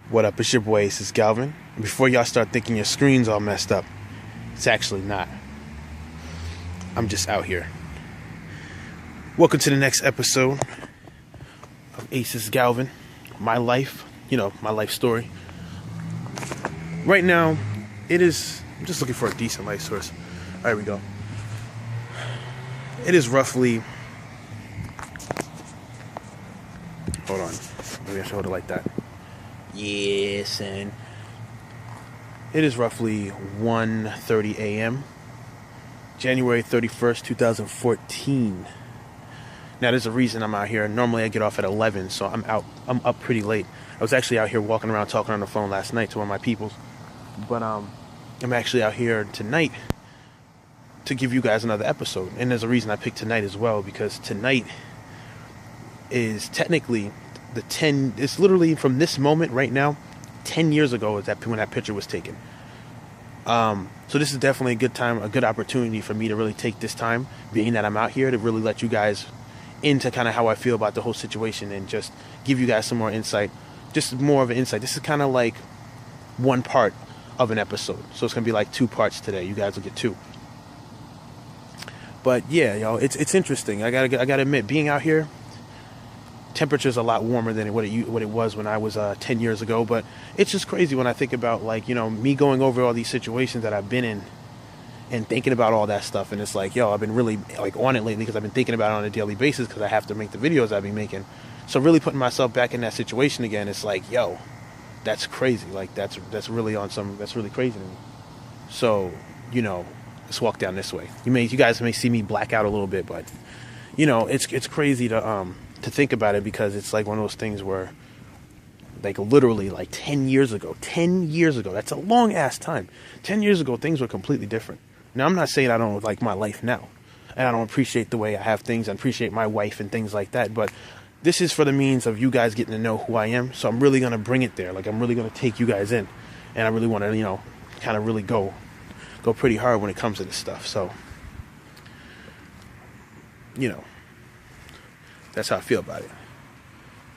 What up, it's your boy Aces Galvin. Before y'all start thinking your screen's all messed up, it's actually not. I'm just out here. Welcome to the next episode of Aces Galvin. My life, my life story. Right now, I'm just looking for a decent light source. There we go. It is roughly, hold on, maybe I should hold it like that. Yes, and it is roughly 1:30 a.m. January 31st, 2014. Now, there's a reason I'm out here. Normally, I get off at 11, so I'm up pretty late. I was actually out here walking around talking on the phone last night to one of my peoples. But I'm actually out here tonight to give you guys another episode. And there's a reason I picked tonight as well, because tonight is technically it's literally from this moment right now, 10 years ago is that when that picture was taken. So this is definitely a good time, a good opportunity for me to really take this time, being that I'm out here, to really let you guys into kind of how I feel about the whole situation and just give you guys some more insight, just more of an insight. This is kind of like one part of an episode. So it's going to be like two parts today. You guys will get two. But yeah, y'all, it's interesting. I gotta admit, being out here, temperature's a lot warmer than what it was when I was 10 years ago. But it's just crazy when I think about, me going over all these situations that I've been in and thinking about all that stuff. And it's like, I've been really on it lately because I've been thinking about it on a daily basis because I have to make the videos I've been making. So really putting myself back in that situation again, it's like, that's crazy. That's really crazy to me. So, let's walk down this way. You guys may see me black out a little bit, but it's crazy to think about it, because it's like one of those things where, literally 10 years ago, that's a long ass time. 10 years ago, things were completely different. Now, I'm not saying I don't like my life now, and I don't appreciate the way I have things, and appreciate my wife and things like that, but this is for the means of you guys getting to know who I am. So I'm really going to bring it there. I'm really going to take you guys in, and I really want to, kind of really go pretty hard when it comes to this stuff. So, that's how I feel about it.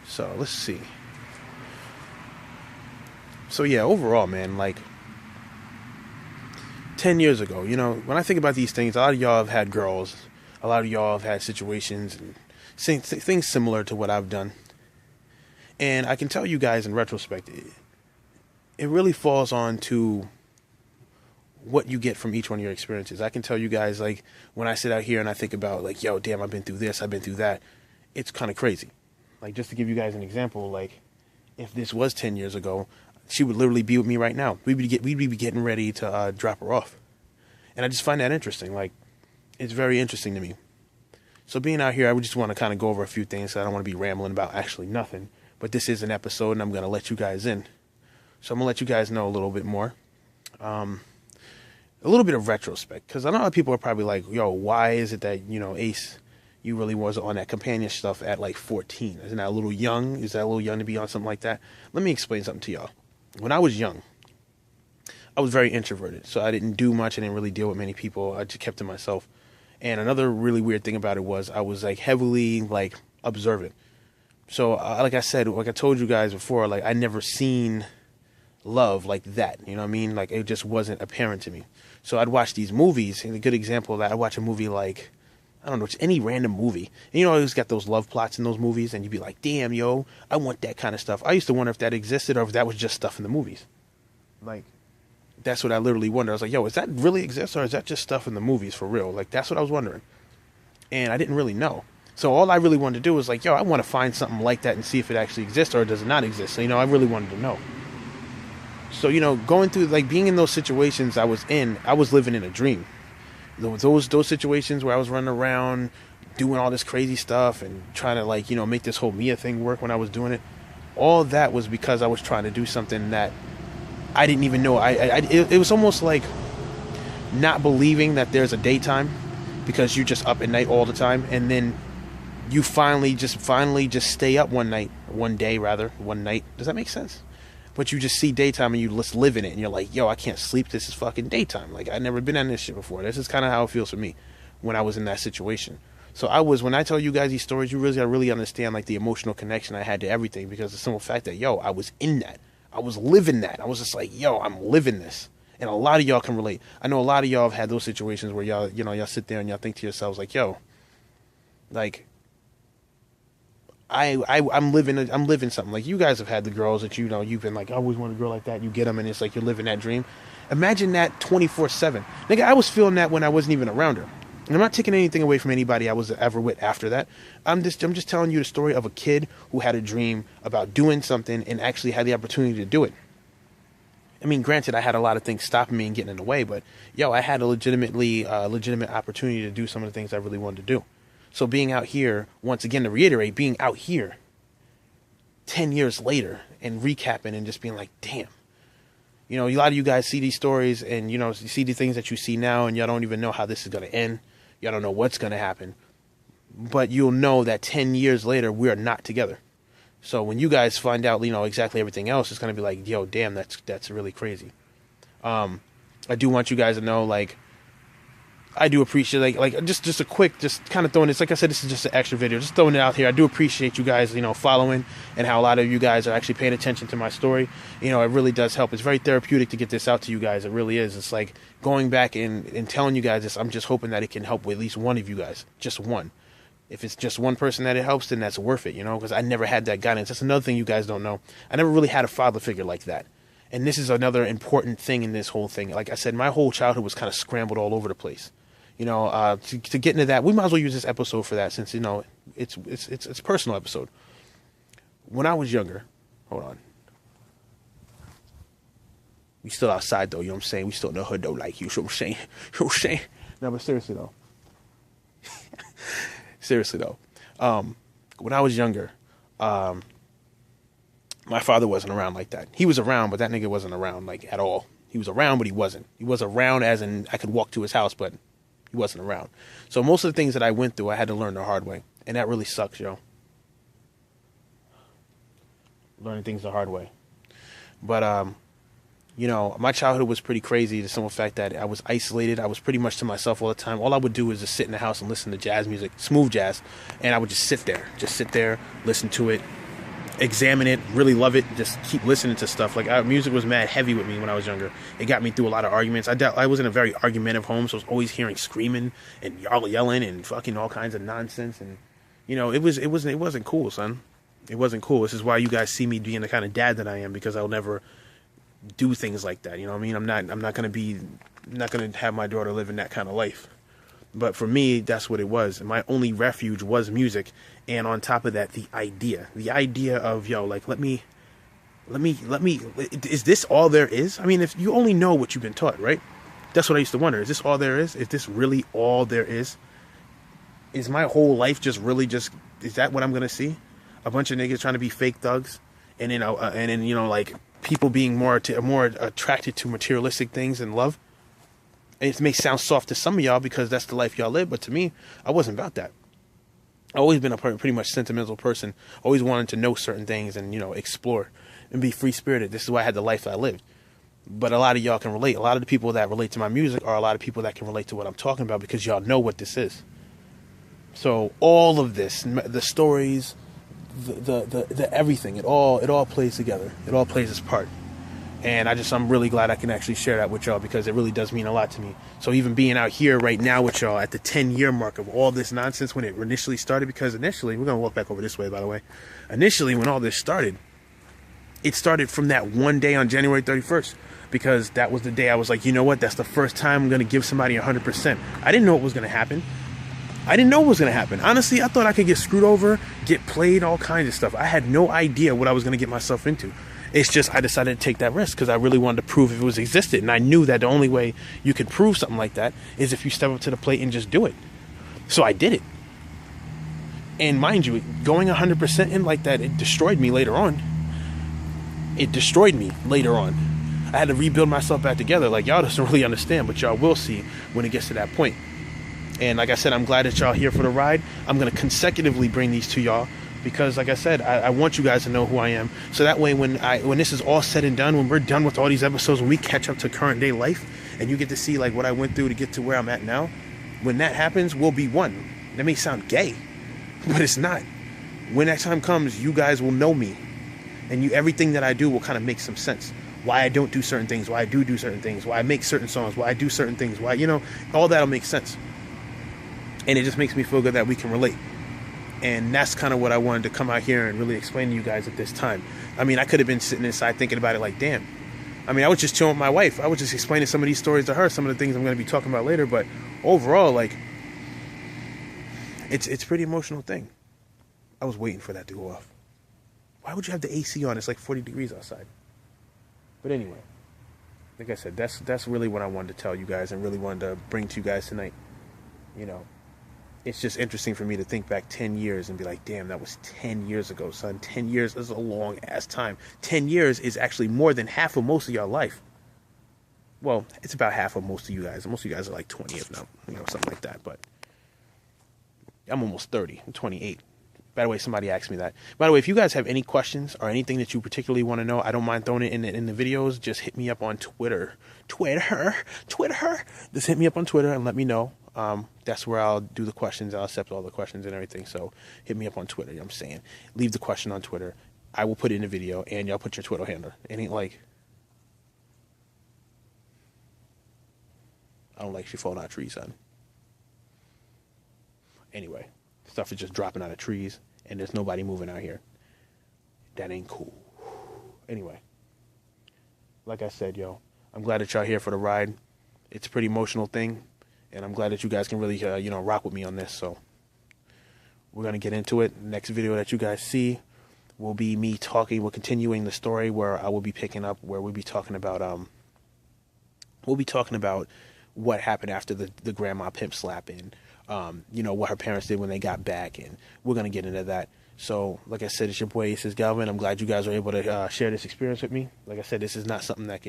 So let's see. So yeah, overall, man, 10 years ago, when I think about these things, a lot of y'all have had girls, a lot of y'all have had situations and things similar to what I've done. And I can tell you guys in retrospect, it really falls on to what you get from each one of your experiences. I can tell you guys, when I sit out here and I think about, damn, I've been through this, I've been through that, it's kind of crazy. Just to give you guys an example, if this was 10 years ago, she would literally be with me right now. We'd be getting ready to drop her off. And I just find that interesting. It's very interesting to me. So being out here, I would just want to kind of go over a few things. I don't want to be rambling about actually nothing. But this is an episode, and I'm going to let you guys in. So I'm going to let you guys know a little bit more. A little bit of retrospect. Because I know a lot of people are probably like, why is it that, Ace, you really was on that companion stuff at 14? Isn't that a little young? Is that a little young to be on something like that? Let me explain something to y'all. When I was young, I was very introverted. So I didn't do much. I didn't really deal with many people. I just kept to myself. And another really weird thing about it was I was heavily observant. So like I said, like I told you guys before, I never seen love like that. You know what I mean? It just wasn't apparent to me. So I'd watch these movies, and a good example of that, I'd watch a movie I don't know, just any random movie. And you always got those love plots in those movies, and you'd be like, damn, I want that kind of stuff. I used to wonder if that existed or if that was just stuff in the movies. That's what I literally wondered. I was like, is that really exist, or is that just stuff in the movies for real? That's what I was wondering. And I didn't really know. So all I really wanted to do was I want to find something like that and see if it actually exists or does it not exist. So, I really wanted to know. So, going through, being in those situations I was living in a dream. Those situations where I was running around doing all this crazy stuff and trying to make this whole Mia thing work when I was doing it. All that was because I was trying to do something that I didn't even know. It was almost like not believing that there's a daytime, because you're just up at night all the time, and then you finally just stay up one night. Does that make sense? But you just see daytime and you just live in it, and you're like, I can't sleep. This is fucking daytime. I've never been on this shit before. This is kind of how it feels for me when I was in that situation. So when I tell you guys these stories, you really understand the emotional connection I had to everything, because the simple fact that I was in that. I was living that. I was just like, yo, I'm living this. And a lot of y'all can relate. I know a lot of y'all have had those situations where y'all, y'all sit there and y'all think to yourselves like, yo, like, I'm living something. Like, you guys have had the girls that, you've been like, I always want a girl like that. You get them and it's like you're living that dream. Imagine that 24/7. Nigga, I was feeling that when I wasn't even around her. And I'm not taking anything away from anybody I was ever with after that. I'm just telling you the story of a kid who had a dream about doing something and actually had the opportunity to do it. I mean, granted, I had a lot of things stopping me and getting in the way, but yo, I had a legitimate opportunity to do some of the things I really wanted to do. So being out here, once again, to reiterate, being out here 10 years later and recapping and just being like, damn. A lot of you guys see these stories and, you see the things that you see now and y'all don't even know how this is going to end. Y'all don't know what's going to happen. But you'll know that 10 years later, we are not together. So when you guys find out, exactly everything else, it's going to be like, yo, damn, that's really crazy. I do want you guys to know, like, I do appreciate, like just a quick, just kind of throwing this, like I said, this is just an extra video, just throwing it out here. I do appreciate you guys, following and how a lot of you guys are actually paying attention to my story. It really does help. It's very therapeutic to get this out to you guys. It really is. It's like going back and telling you guys this. I'm just hoping that it can help with at least one of you guys, just one. If it's just one person that it helps, then that's worth it, because I never had that guidance. That's another thing you guys don't know. I never really had a father figure like that. And this is another important thing in this whole thing. Like I said, my whole childhood was kind of scrambled all over the place. To get into that, we might as well use this episode for that since, it's a personal episode. When I was younger, hold on. We still outside though, you know what I'm saying? We still in the hood though, like you know what I'm saying? No, but seriously though. When I was younger, my father wasn't around like that. He was around, but that nigga wasn't around like at all. He was around, but he wasn't. He was around as in I could walk to his house, but he wasn't around. So most of the things that I went through, I had to learn the hard way. And that really sucks, yo. Learning things the hard way. But, my childhood was pretty crazy. The simple fact that I was isolated. I was pretty much to myself all the time. All I would do is just sit in the house and listen to jazz music, smooth jazz. And I would just sit there, listen to it, examine it, really love it, just keep listening to stuff. Like, music was mad heavy with me when I was younger. It got me through a lot of arguments. I was in a very argumentative home, so I was always hearing screaming and y'all yelling and fucking all kinds of nonsense. And it wasn't cool, son. It wasn't cool. This is why you guys see me being the kind of dad that I am, because I'll never do things like that. You know what I mean? I'm not gonna have my daughter live in that kind of life. But for me, that's what it was. My only refuge was music. And on top of that, the idea of, yo, like, let me, is this all there is? I mean, if you only know what you've been taught, right? That's what I used to wonder. Is this all there is? Is this really all there is? Is my whole life is that what I'm going to see? A bunch of niggas trying to be fake thugs? And then, like, people being more attracted to materialistic things and love? It may sound soft to some of y'all because that's the life y'all live, but to me, I wasn't about that. I've always been a pretty much sentimental person. Always wanted to know certain things and, explore and be free-spirited. This is why I had the life I lived. But a lot of y'all can relate. A lot of the people that relate to my music are a lot of people that can relate to what I'm talking about because y'all know what this is. So all of this, the stories, the everything, it all plays together. It all plays its part. And I'm really glad I can actually share that with y'all because it really does mean a lot to me. So even being out here right now with y'all at the 10-year mark of all this nonsense when it initially started, because initially, we're going to walk back over this way, by the way. Initially, when all this started, it started from that one day on January 31st, because that was the day I was like, you know what? That's the first time I'm going to give somebody 100%. I didn't know what was going to happen. Honestly, I thought I could get screwed over, get played, all kinds of stuff. I had no idea what I was going to get myself into. It's just I decided to take that risk because I really wanted to prove if it was existed. And I knew that the only way you could prove something like that is if you step up to the plate and just do it. So I did it. And mind you, going 100% in like that, it destroyed me later on. I had to rebuild myself back together. Like, y'all doesn't really understand, but y'all will see when it gets to that point. And like I said, I'm glad that y'all here for the ride. I'm going to consecutively bring these to y'all. Because, like I said, I want you guys to know who I am. So that way, when this is all said and done, when we're done with all these episodes, when we catch up to current day life, and you get to see like what I went through to get to where I'm at now, when that happens, we'll be one. That may sound gay, but it's not. When that time comes, you guys will know me, and everything that I do will kind of make some sense. Why I don't do certain things, why I do certain things, why I make certain songs, why I do certain things, why, all that'll make sense. And it just makes me feel good that we can relate. And that's kind of what I wanted to come out here and really explain to you guys at this time. I mean, I could have been sitting inside thinking about it like, damn. I mean, I was just chilling with my wife. I was just explaining some of these stories to her, some of the things I'm going to be talking about later. But overall, like, it's a pretty emotional thing. I was waiting for that to go off. Why would you have the AC on? It's like 40 degrees outside. But anyway, like I said, that's really what I wanted to tell you guys and really wanted to bring to you guys tonight. It's just interesting for me to think back 10 years and be like, damn, that was 10 years ago, son. 10 years is a long ass time. 10 years is actually more than half of most of your life. Well, it's about half of most of you guys. Most of you guys are like 20, if not, something like that. But I'm almost 30. I'm 28. By the way, somebody asked me that. By the way, if you guys have any questions or anything that you particularly want to know, I don't mind throwing it in the videos. Just hit me up on Twitter. Twitter. Just hit me up on Twitter and let me know. That's where I'll do the questions. I'll accept all the questions and everything. So hit me up on Twitter. I'm saying, leave the question on Twitter. I will put it in the video, and y'all put your Twitter handle. It ain't like I don't like she falling out of trees, son. Anyway, stuff is just dropping out of trees, and there's nobody moving out here. That ain't cool. Anyway, like I said, yo, I'm glad that y'all here for the ride. It's a pretty emotional thing, and I'm glad that you guys can really, rock with me on this. So we're going to get into it. Next video that you guys see will be me talking. We're continuing the story where I will be picking up, where we'll be talking about, what happened after the grandma pimp slap and, what her parents did when they got back. And we're going to get into that. So, like I said, it's your boy Aces Galvin. I'm glad you guys are able to share this experience with me. Like I said, this is not something that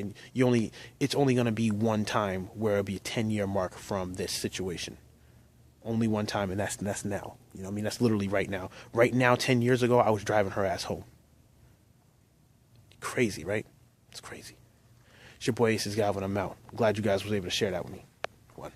it's only going to be one time where it'll be a 10-year mark from this situation. Only one time, and that's now. That's literally right now. Right now, 10 years ago, I was driving her ass home. Crazy, right? It's crazy. It's your boy Aces Galvin. I'm out. I'm glad you guys was able to share that with me. One.